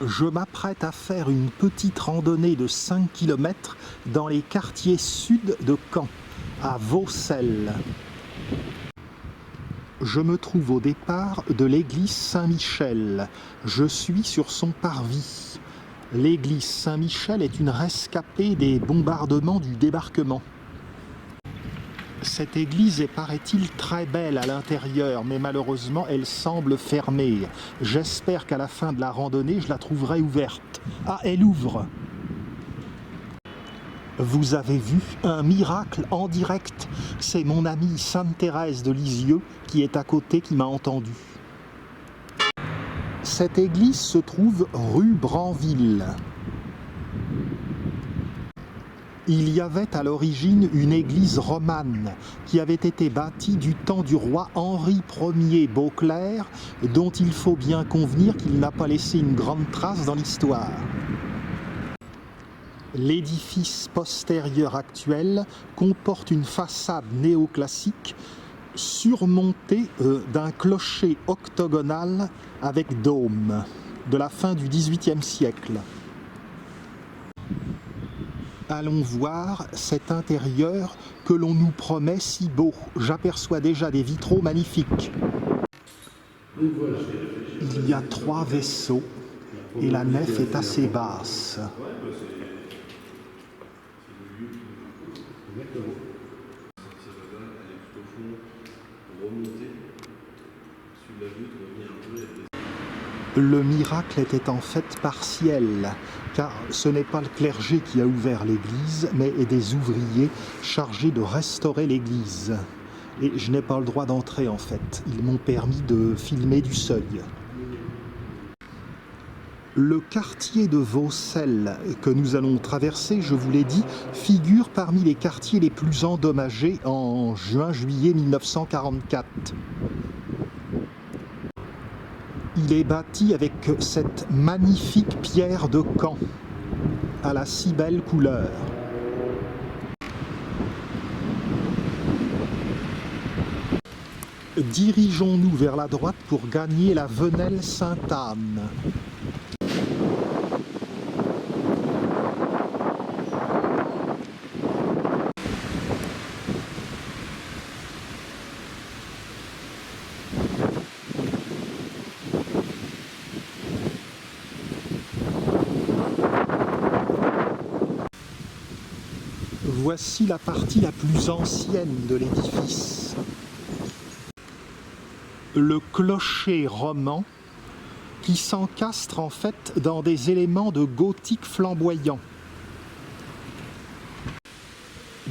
Je m'apprête à faire une petite randonnée de 5 km dans les quartiers sud de Caen, à Vaucelles. Je me trouve au départ de l'église Saint-Michel. Je suis sur son parvis. L'église Saint-Michel est une rescapée des bombardements du débarquement. Cette église est, paraît-il, très belle à l'intérieur, mais malheureusement, elle semble fermée. J'espère qu'à la fin de la randonnée, je la trouverai ouverte. Ah, elle ouvre! Vous avez vu un miracle en direct. C'est mon amie Sainte-Thérèse de Lisieux qui est à côté, qui m'a entendu. Cette église se trouve rue Branville. Il y avait à l'origine une église romane qui avait été bâtie du temps du roi Henri Ier Beauclerc, dont il faut bien convenir qu'il n'a pas laissé une grande trace dans l'histoire. L'édifice postérieur actuel comporte une façade néoclassique surmontée d'un clocher octogonal avec dôme de la fin du XVIIIe siècle. Allons voir cet intérieur que l'on nous promet si beau. J'aperçois déjà des vitraux magnifiques. Il y a 3 vaisseaux et la nef est assez basse. Le miracle était en fait partiel, car ce n'est pas le clergé qui a ouvert l'église, mais des ouvriers chargés de restaurer l'église. Et je n'ai pas le droit d'entrer en fait, ils m'ont permis de filmer du seuil. Le quartier de Vaucelles que nous allons traverser, je vous l'ai dit, figure parmi les quartiers les plus endommagés en juin-juillet 1944. Il est bâti avec cette magnifique pierre de Caen, à la si belle couleur. Dirigeons-nous vers la droite pour gagner la Venelle Sainte-Anne. Voici la partie la plus ancienne de l'édifice. Le clocher roman qui s'encastre en fait dans des éléments de gothique flamboyant.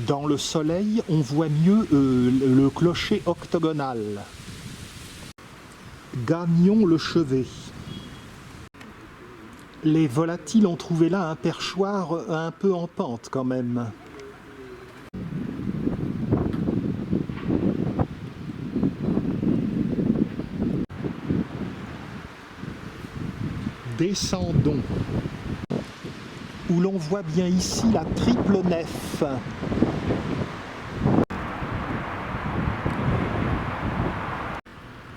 Dans le soleil, on voit mieux le clocher octogonal. Gagnons le chevet. Les volatiles ont trouvé là un perchoir un peu en pente quand même. Descendons, où l'on voit bien ici la triple nef.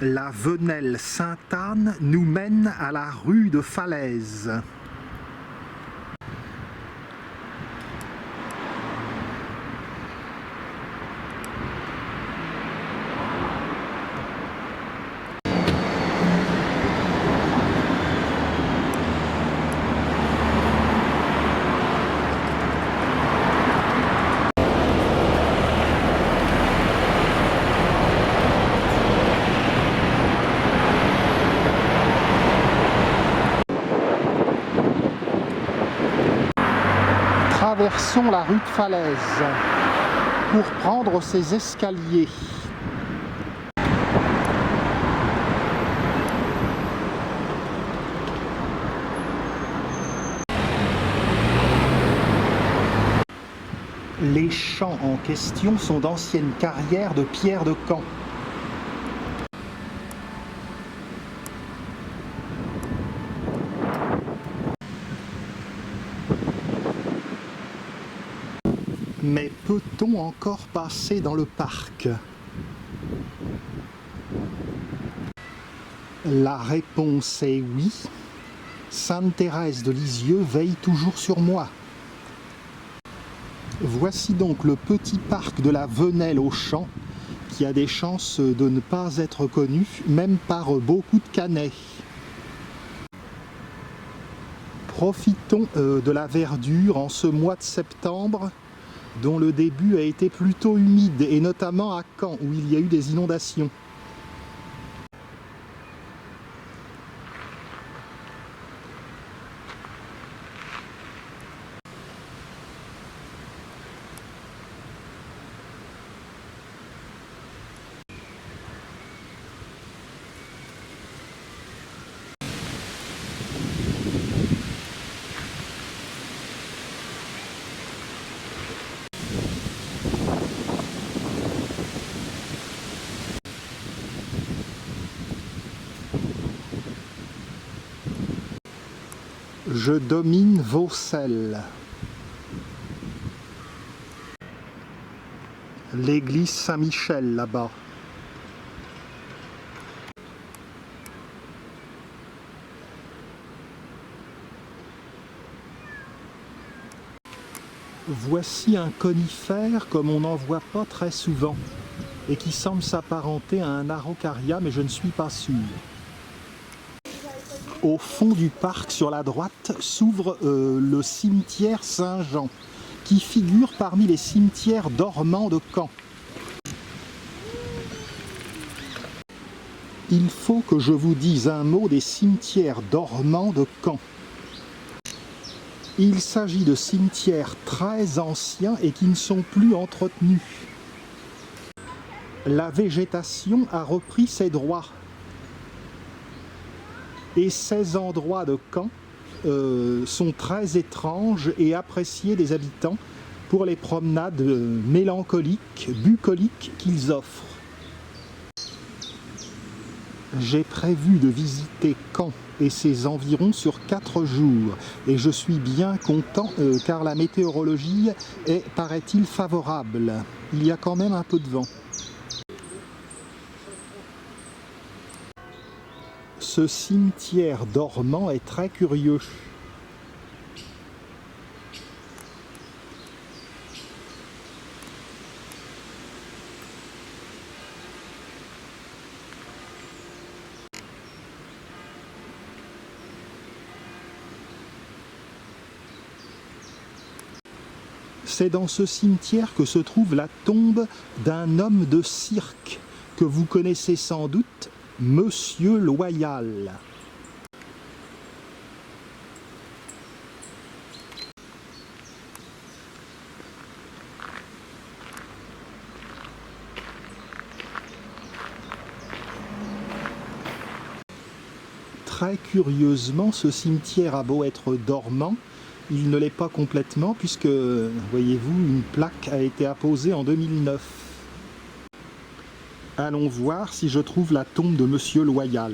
La Venelle Sainte-Anne nous mène à la rue de Falaise. Traversons la rue de Falaise pour prendre ces escaliers. Les champs en question sont d'anciennes carrières de pierre de Caen. Mais peut-on encore passer dans le parc? La réponse est oui. Sainte Thérèse de Lisieux veille toujours sur moi. Voici donc le petit parc de la Venelle aux Champs, qui a des chances de ne pas être connu, même par beaucoup de Canets. Profitons de la verdure en ce mois de septembre, dont le début a été plutôt humide, et notamment à Caen, où il y a eu des inondations. Je domine Vaucelles. L'église Saint-Michel là-bas. Voici un conifère comme on n'en voit pas très souvent et qui semble s'apparenter à un araucaria, mais je ne suis pas sûr. Au fond du parc, sur la droite, s'ouvre le cimetière Saint-Jean, qui figure parmi les cimetières dormants de Caen. Il faut que je vous dise un mot des cimetières dormants de Caen. Il s'agit de cimetières très anciens et qui ne sont plus entretenus. La végétation a repris ses droits. Et ces endroits de Caen sont très étranges et appréciés des habitants pour les promenades mélancoliques, bucoliques qu'ils offrent. J'ai prévu de visiter Caen et ses environs sur 4 jours et je suis bien content car la météorologie est, paraît-il, favorable. Il y a quand même un peu de vent. Ce cimetière dormant est très curieux. C'est dans ce cimetière que se trouve la tombe d'un homme de cirque que vous connaissez sans doute, Monsieur Loyal. Très curieusement, ce cimetière a beau être dormant, il ne l'est pas complètement puisque, voyez-vous, une plaque a été apposée en 2009. Allons voir si je trouve la tombe de Monsieur Loyal.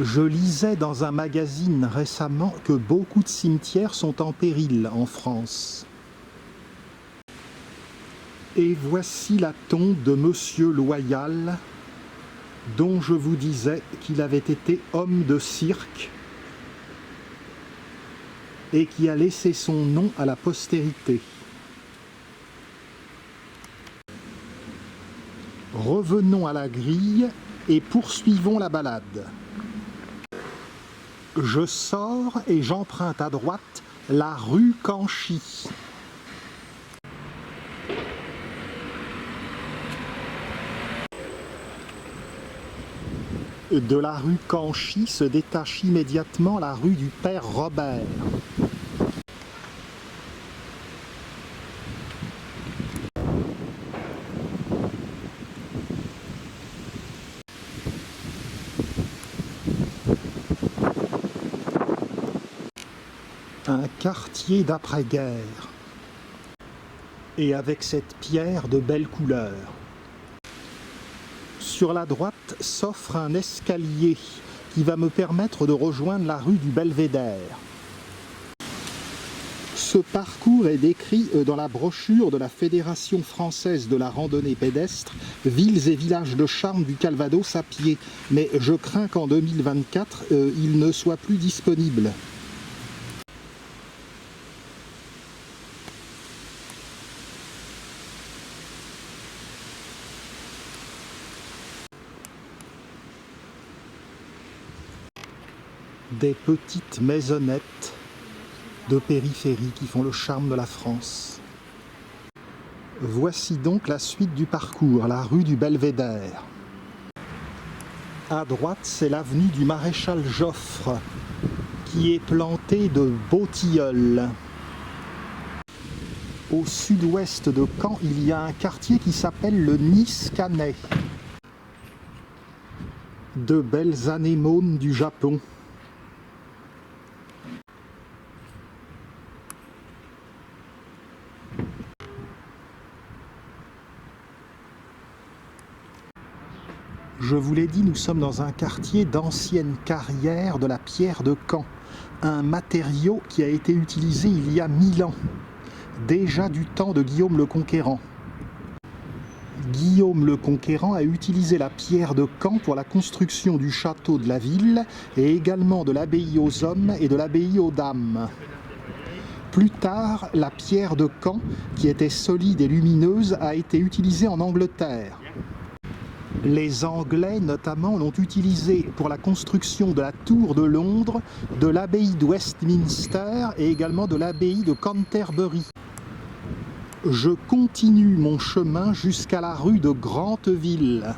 Je lisais dans un magazine récemment que beaucoup de cimetières sont en péril en France. Et voici la tombe de Monsieur Loyal, dont je vous disais qu'il avait été homme de cirque et qui a laissé son nom à la postérité. Revenons à la grille et poursuivons la balade. Je sors et j'emprunte à droite la rue Canchy. De la rue Canchy se détache immédiatement la rue du Père Robert. Un quartier d'après-guerre. Et avec cette pierre de belle couleur. Sur la droite s'offre un escalier qui va me permettre de rejoindre la rue du Belvédère. Ce parcours est décrit dans la brochure de la Fédération française de la randonnée pédestre, villes et villages de charme du Calvados à pied, mais je crains qu'en 2024, il ne soit plus disponible. Des petites maisonnettes de périphérie qui font le charme de la France. Voici donc la suite du parcours, la rue du Belvédère. À droite, c'est l'avenue du Maréchal Joffre, qui est plantée de beaux tilleuls. Au sud-ouest de Caen, il y a un quartier qui s'appelle le Nice-Cannet. De belles anémones du Japon. Je vous l'ai dit, nous sommes dans un quartier d'ancienne carrière de la pierre de Caen, un matériau qui a été utilisé il y a 1000 ans, déjà du temps de Guillaume le Conquérant. Guillaume le Conquérant a utilisé la pierre de Caen pour la construction du château de la ville et également de l'abbaye aux hommes et de l'abbaye aux dames. Plus tard, la pierre de Caen, qui était solide et lumineuse, a été utilisée en Angleterre. Les Anglais, notamment, l'ont utilisé pour la construction de la Tour de Londres, de l'abbaye de Westminster et également de l'abbaye de Canterbury. Je continue mon chemin jusqu'à la rue de Granteville.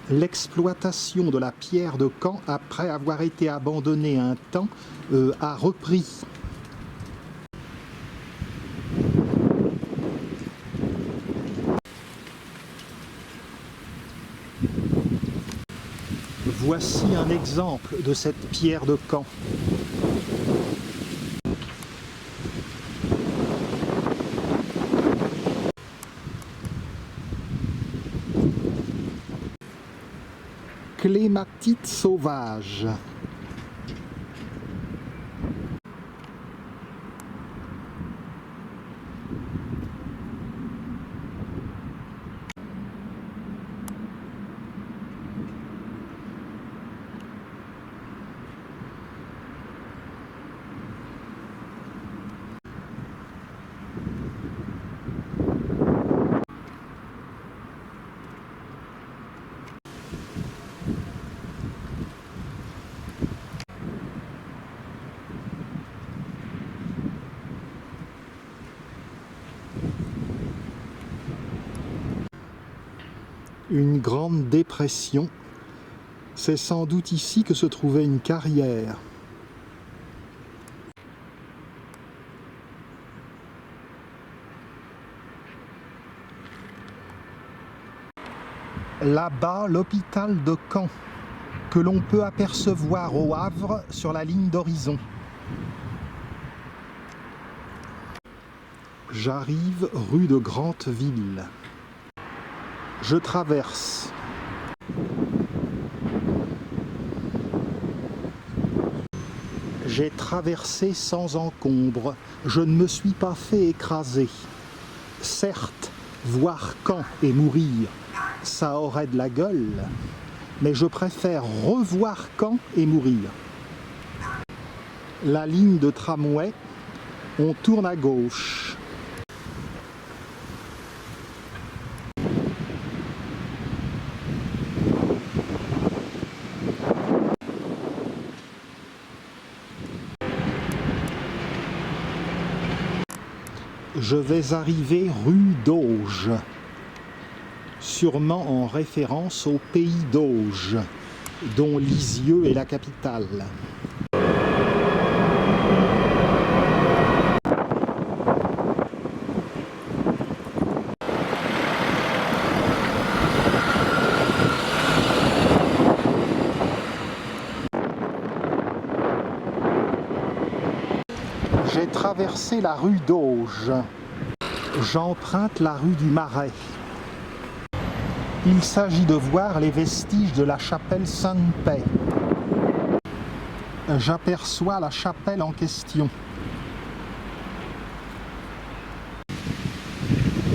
L'exploitation de la pierre de Caen, après avoir été abandonnée un temps, a repris. Voici un exemple de cette pierre de Caen. Clématite sauvage. Une grande dépression. C'est sans doute ici que se trouvait une carrière. Là-bas, l'hôpital de Caen, que l'on peut apercevoir au Havre sur la ligne d'horizon. J'arrive rue de Granteville. Je traverse. J'ai traversé sans encombre. Je ne me suis pas fait écraser. Certes, voir Caen et mourir, ça aurait de la gueule, mais je préfère revoir Caen et mourir. La ligne de tramway, on tourne à gauche. Je vais arriver rue d'Auge, sûrement en référence au pays d'Auge, dont Lisieux est la capitale. J'ai traversé la rue d'Auge. J'emprunte la rue du Marais. Il s'agit de voir les vestiges de la chapelle Sainte-Paix. J'aperçois la chapelle en question.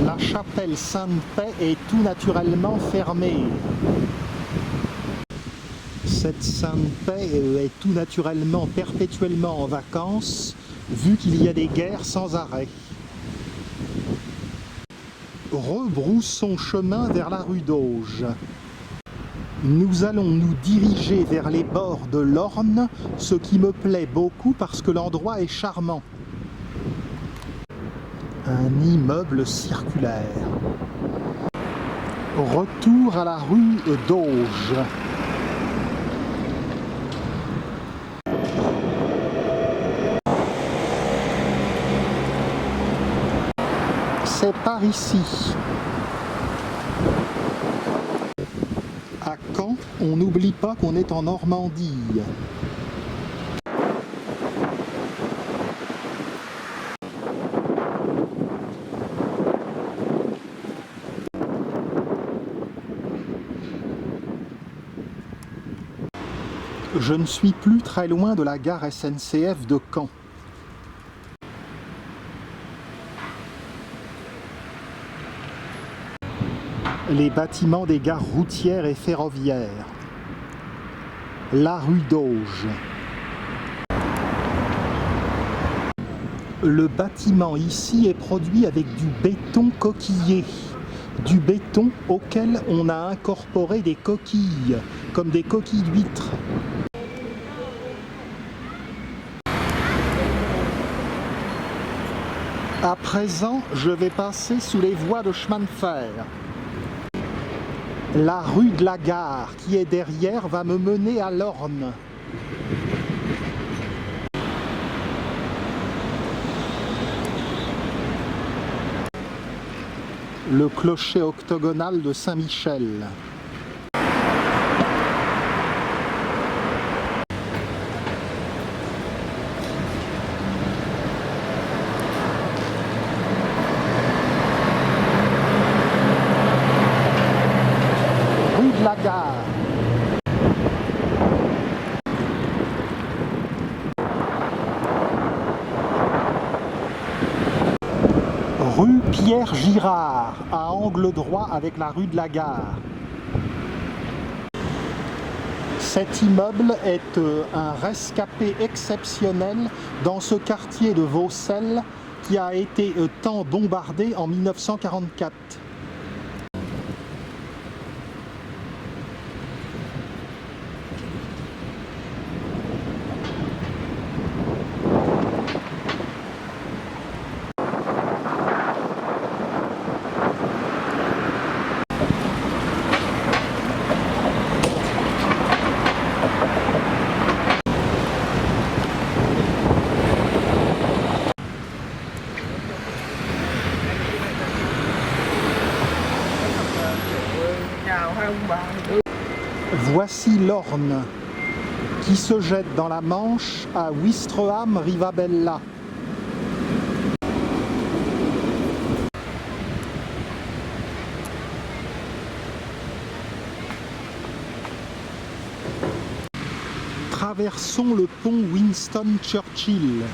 La chapelle Sainte-Paix est tout naturellement fermée. Cette Sainte-Paix est tout naturellement, perpétuellement en vacances, vu qu'il y a des guerres sans arrêt. Rebroussons chemin vers la rue d'Auge. Nous allons nous diriger vers les bords de l'Orne, ce qui me plaît beaucoup parce que l'endroit est charmant. Un immeuble circulaire. Retour à la rue d'Auge. C'est par ici. À Caen, on n'oublie pas qu'on est en Normandie. Je ne suis plus très loin de la gare SNCF de Caen. Les bâtiments des gares routières et ferroviaires. La rue d'Auge. Le bâtiment ici est produit avec du béton coquillé. Du béton auquel on a incorporé des coquilles, comme des coquilles d'huîtres. À présent, je vais passer sous les voies de chemin de fer. La rue de la Gare, qui est derrière, va me mener à l'Orne. Le clocher octogonal de Saint-Michel. La gare. Rue Pierre Girard, à angle droit avec la rue de la Gare. Cet immeuble est un rescapé exceptionnel dans ce quartier de Vaucelles qui a été tant bombardé en 1944. Voici l'Orne, qui se jette dans la Manche à Ouistreham-Rivabella. Traversons le pont Winston Churchill.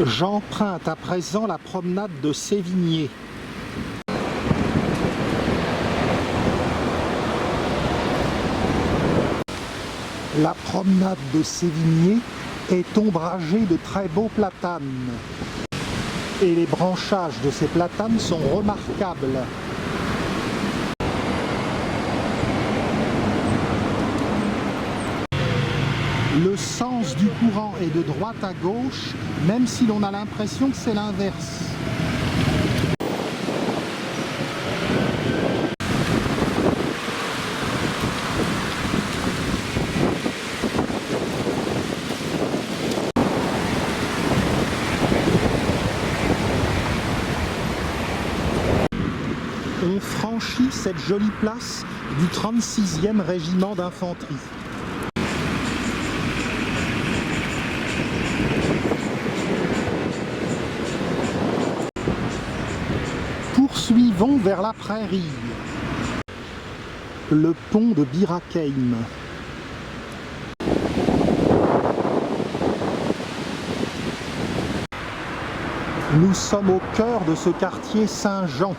J'emprunte à présent la promenade de Sévigné. La promenade de Sévigné est ombragée de très beaux platanes. Et les branchages de ces platanes sont remarquables. Le sens du courant est de droite à gauche, même si l'on a l'impression que c'est l'inverse. On franchit cette jolie place du 36e régiment d'infanterie. Poursuivons vers la prairie. Le pont de Bir Hakeim. Nous sommes au cœur de ce quartier Saint-Jean,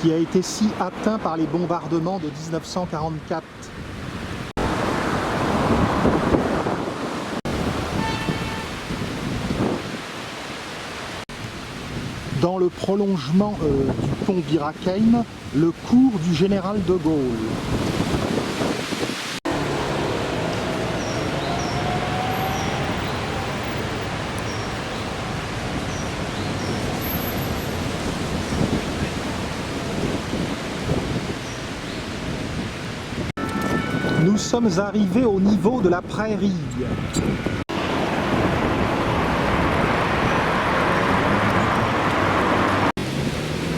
qui a été si atteint par les bombardements de 1944. Dans le prolongement du pont Bir Hakeim, le cours du général de Gaulle. Nous sommes arrivés au niveau de la prairie.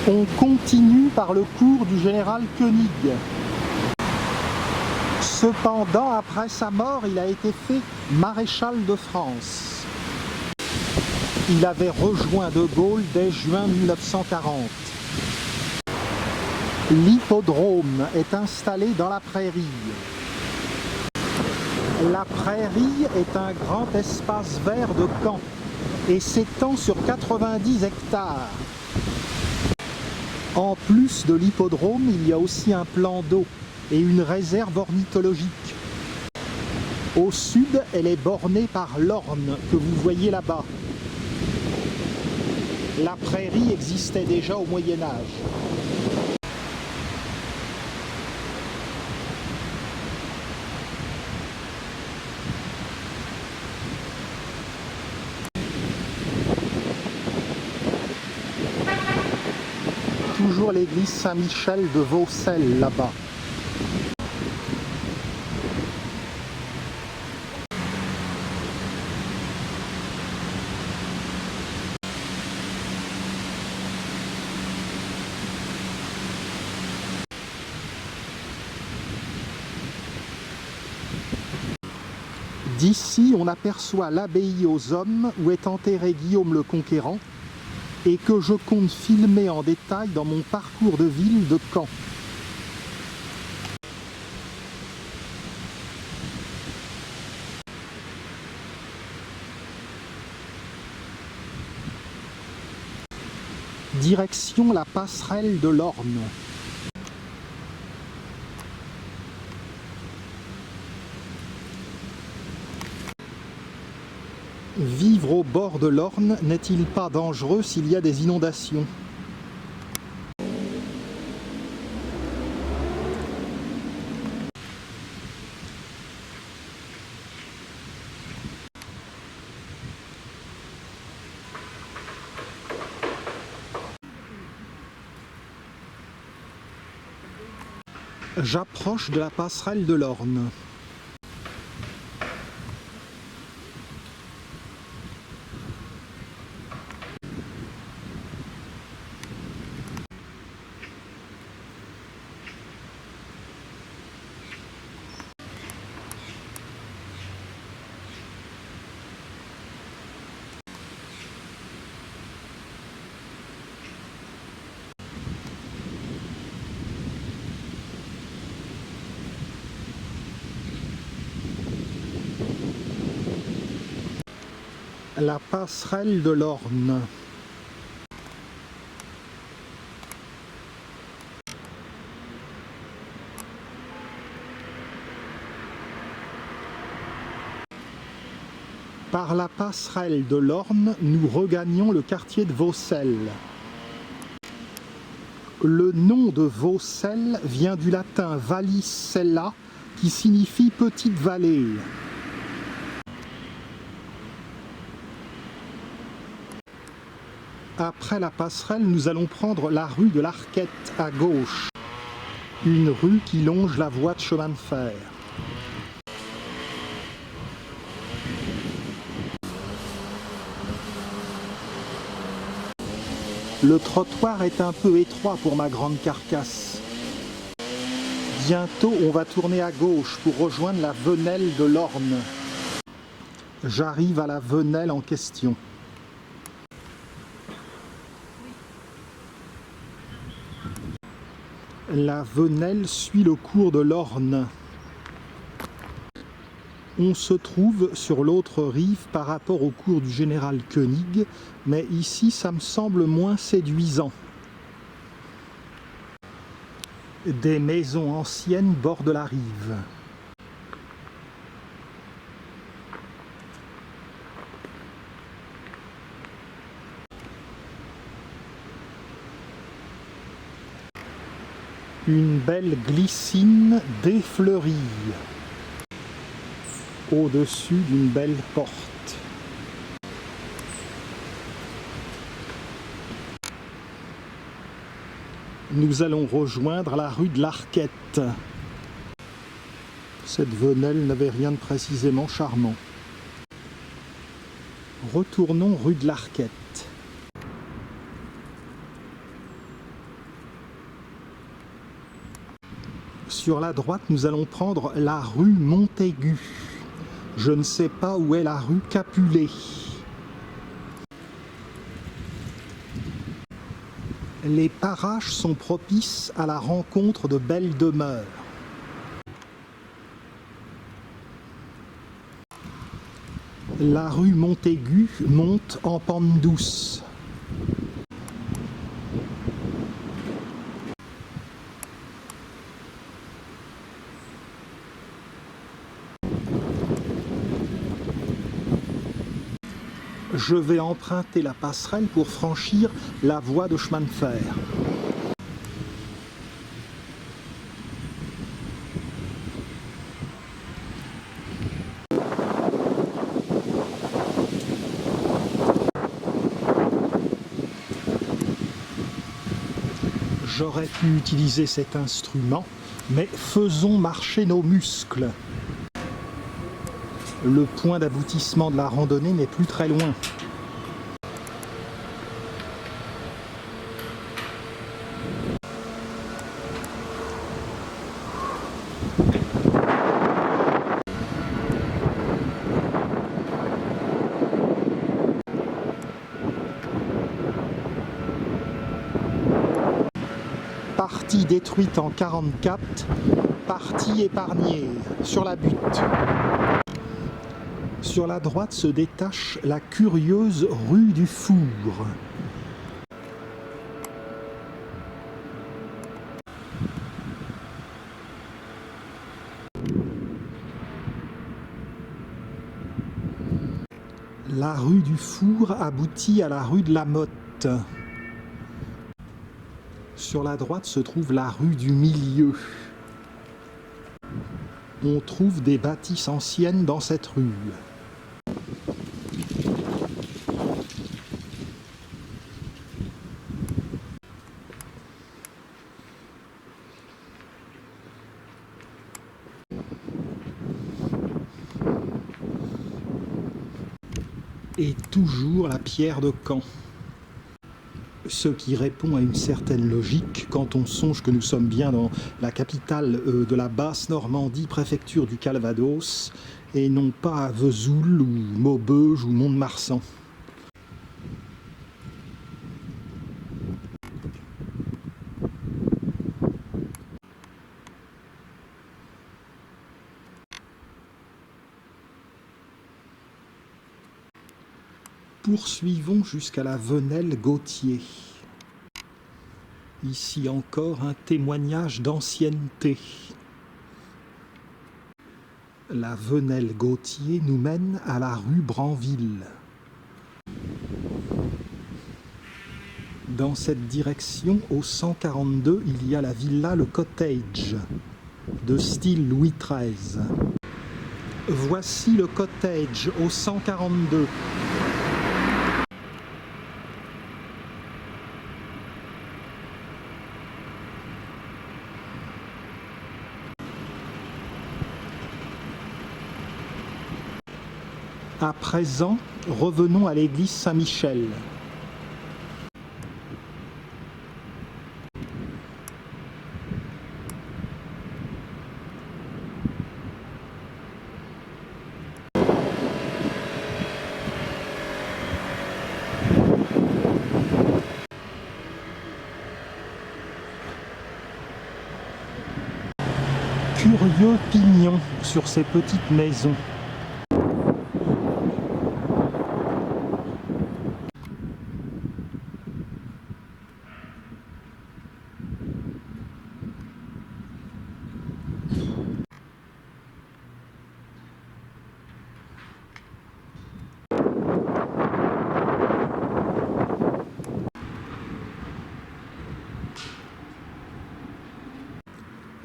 On continue par le cours du général Koenig. Cependant, après sa mort, il a été fait maréchal de France. Il avait rejoint de Gaulle dès juin 1940. L'hippodrome est installé dans la prairie. La prairie est un grand espace vert de Caen et s'étend sur 90 hectares. En plus de l'hippodrome, il y a aussi un plan d'eau et une réserve ornithologique. Au sud, elle est bornée par l'Orne que vous voyez là-bas. La prairie existait déjà au Moyen Âge. Toujours l'église Saint-Michel de Vaucelles là-bas. D'ici, on aperçoit l'abbaye aux Hommes où est enterré Guillaume le Conquérant et que je compte filmer en détail dans mon parcours de ville de Caen. Direction la passerelle de l'Orne. Vivre au bord de l'Orne n'est-il pas dangereux s'il y a des inondations ? J'approche de la passerelle de l'Orne. La passerelle de l'Orne. Par la passerelle de l'Orne, nous regagnons le quartier de Vaucelles. Le nom de Vaucelles vient du latin vallis sella, qui signifie petite vallée. Après la passerelle, nous allons prendre la rue de l'Arquette à gauche, une rue qui longe la voie de chemin de fer. Le trottoir est un peu étroit pour ma grande carcasse. Bientôt, on va tourner à gauche pour rejoindre la venelle de l'Orne. J'arrive à la venelle en question. La venelle suit le cours de l'Orne. On se trouve sur l'autre rive par rapport au cours du général Koenig, mais ici ça me semble moins séduisant. Des maisons anciennes bordent la rive. Une belle glycine défleurie au-dessus d'une belle porte. Nous allons rejoindre la rue de l'Arquette. Cette venelle n'avait rien de précisément charmant. Retournons rue de l'Arquette. Sur la droite, nous allons prendre la rue Montaigu. Je ne sais pas où est la rue Capulet. Les parages sont propices à la rencontre de belles demeures. La rue Montaigu monte en pente douce. Je vais emprunter la passerelle pour franchir la voie de chemin de fer. J'aurais pu utiliser cet instrument, mais faisons marcher nos muscles. Le point d'aboutissement de la randonnée n'est plus très loin. Partie détruite en 1944, partie épargnée sur la butte. Sur la droite se détache la curieuse rue du Four. La rue du Four aboutit à la rue de la Motte. Sur la droite se trouve la rue du Milieu. On trouve des bâtisses anciennes dans cette rue. Et toujours la pierre de Caen. Ce qui répond à une certaine logique quand on songe que nous sommes bien dans la capitale de la Basse-Normandie, préfecture du Calvados, et non pas à Vesoul ou Maubeuge ou Mont-de-Marsan. Poursuivons jusqu'à la venelle Gautier. Ici encore un témoignage d'ancienneté. La venelle Gautier nous mène à la rue Branville. Dans cette direction, au 142, il y a la villa Le Cottage, de style Louis XIII. Voici le cottage au 142. À présent, revenons à l'église Saint-Michel. curieux pignon sur ces petites maisons.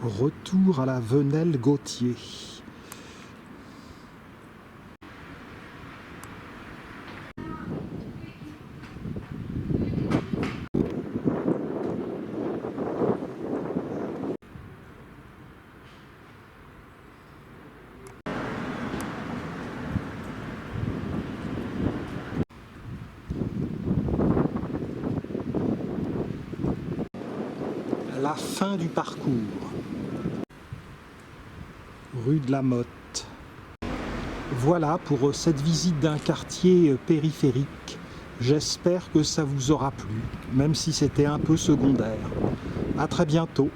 Retour à la Venelle Gautier. La fin du parcours. Rue de la Motte. Voilà pour cette visite d'un quartier périphérique. J'espère que ça vous aura plu, même si c'était un peu secondaire. À très bientôt.